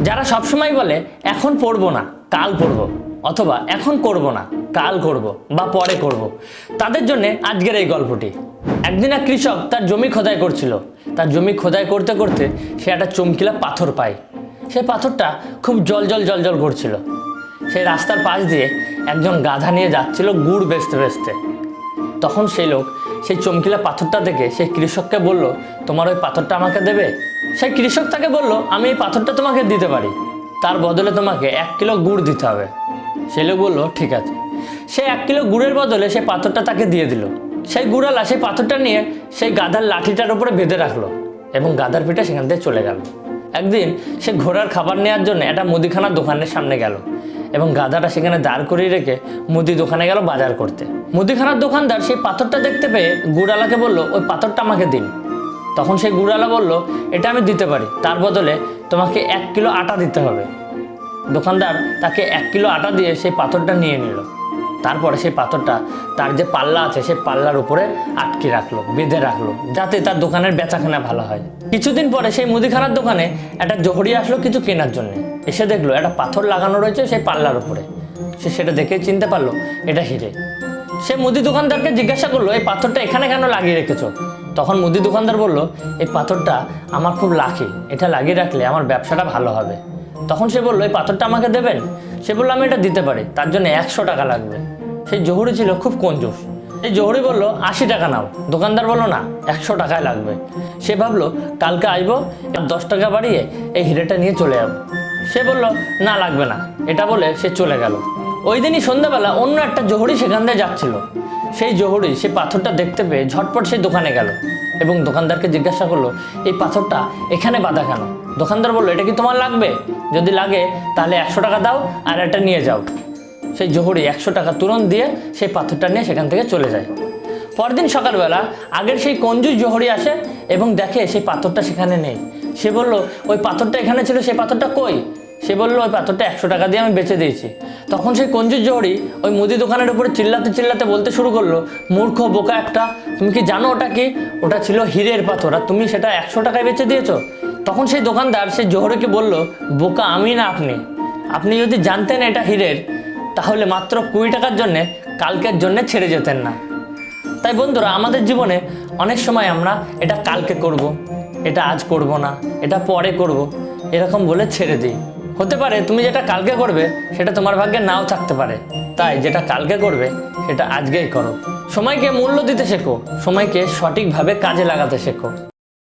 যারা সবসময় বলে এখন পড়বো না কাল পড়বো, অথবা এখন করব না কাল করব বা পরে করব, তাদের জন্য আজকের এই গল্পটি। একদিন এক কৃষক তার জমি খোদাই করছিল। তার জমি খোদাই করতে করতে সে একটা চমকিলা পাথর পায়। সেই পাথরটা খুব জল জল জল জল করছিল। সেই রাস্তার পাশ দিয়ে একজন গাধা নিয়ে যাচ্ছিল গুড় বেচতে বেচতে। তখন সেই লোক সেই চমকিলা পাথরটা দেখে সেই কৃষককে বলল, তোমার ওই পাথরটা আমাকে দেবে? সেই কৃষক তাকে বলল, আমি এই পাথরটা তোমাকে দিতে পারি, তার বদলে তোমাকে 1 কিলো গুড় দিতে হবে। সেই লোক বলল, ঠিক আছে। সে 1 কিলো গুড়ের বদলে সেই পাথরটা তাকে দিয়ে দিল। সেই গুড়ালা সেই পাথরটা নিয়ে সেই গাধার লাঠিটার উপরে বেঁধে রাখলো এবং গাধার পিঠে সেখান থেকে চলে গেল। একদিন সে ঘোড়ার খাবার নেওয়ার জন্য একটা মুদিখানার দোকানের সামনে গেল এবং গাধাটা সেখানে দাঁড় করিয়ে রেখে মুদি দোকানে গেল বাজার করতে। মুদিখানার দোকানদার সেই পাথরটা দেখতে পেয়ে গুড়ালাকে বলল, ওই পাথরটা আমাকে দিন। তখন সেই গুড়ালা বলল, এটা আমি দিতে পারি, তার বদলে তোমাকে 1 কিলো আটা দিতে হবে। দোকানদার তাকে 1 কিলো আটা দিয়ে সেই পাথরটা নিয়ে নিল। তারপরে সেই পাথরটা তার যে পাল্লা আছে সেই পাল্লার উপরে আটকে রাখলো, বেঁধে রাখলো, যাতে তার দোকানের বেচাকেনা ভালো হয়। কিছুদিন পরে সেই মুদিখানার দোকানে একটা জহরি আসলো কিছু কেনার জন্য। এসে দেখলো একটা পাথর লাগানো রয়েছে সেই পাল্লার উপরে। সে সেটা দেখে চিনতে পারলো এটা হিরে। সে মুদি দোকানদারকে জিজ্ঞাসা করলো, এই পাথরটা এখানে কেন লাগিয়ে রেখেছো? তখন মুদি দোকানদার বলল, এই পাথরটা আমার খুব লাকি, এটা লাগিয়ে রাখলে আমার ব্যবসাটা ভালো হবে। তখন সে বললো, এই পাথরটা আমাকে দেবেন? সে বললো, আমি এটা দিতে পারি, তার জন্য 100 টাকা লাগবে। সেই জহুরি ছিল খুব কঞ্জুস। এই জহুরি বলল, 80 টাকা নাও। দোকানদার বললো, না, 100 টাকায় লাগবে। সে ভাবলো কালকে আসবো, 10 টাকা বাড়িয়ে এই হিরেটা নিয়ে চলে যাবো। সে বলল, না, লাগবে না। এটা বলে সে চলে গেল। ওই দিনই সন্ধ্যাবেলা অন্য একটা জহুরি সেখান দিয়ে যাচ্ছিল। সেই জহুরি সেই পাথরটা দেখতে পেয়ে ঝটপট সেই দোকানে গেল এবং দোকানদারকে জিজ্ঞাসা করলো, এই পাথরটা এখানে বাঁধা কেন? দোকানদার বললো, এটা কি তোমার লাগবে? যদি লাগে তাহলে 100 টাকা দাও আর এটা নিয়ে যাও। সেই জহুরি 100 টাকা তুরন্ত দিয়ে সেই পাথরটা নিয়ে সেখান থেকে চলে যায়। পরদিন সকালবেলা আগের সেই কঞ্জুস জহুরি আসে এবং দেখে সেই পাথরটা সেখানে নেই। সে বলল, ওই পাথরটা এখানে ছিল, সেই পাথরটা কই? সে বললো, ওই পাথরটা 100 টাকা দিয়ে আমি বেচে দিয়েছি। তখন সেই কঞ্জুস জহুরি ওই মুদি দোকানের উপরে চিল্লাতে চিল্লাতে বলতে শুরু করলো, মূর্খ বোকা একটা, তুমি কি জানো ওটা কি? ওটা ছিল হীরের পাথর আর তুমি সেটা 100 টাকায় বেচে দিয়েছো। তখন সেই দোকানদার সেই জহুরিকে বলল, বোকা আমি না আপনি। আপনি যদি জানতেন এটা হীরের, তাহলে মাত্র 20 টাকার জন্যে কালকের জন্যে ছেড়ে যেতেন না। তাই বন্ধুরা, আমাদের জীবনে অনেক সময় আমরা এটা কালকে করব, এটা আজ করব না, এটা পরে করব, এরকম বলে ছেড়ে দিই। হতে পারে তুমি যেটা কালকে করবে সেটা তোমার ভাগ্যে নাও থাকতে পারে। তাই যেটা কালকে করবে সেটা আজকেই করো। সময়কে মূল্য দিতে শেখো, সময়কে সঠিকভাবে কাজে লাগাতে শেখো।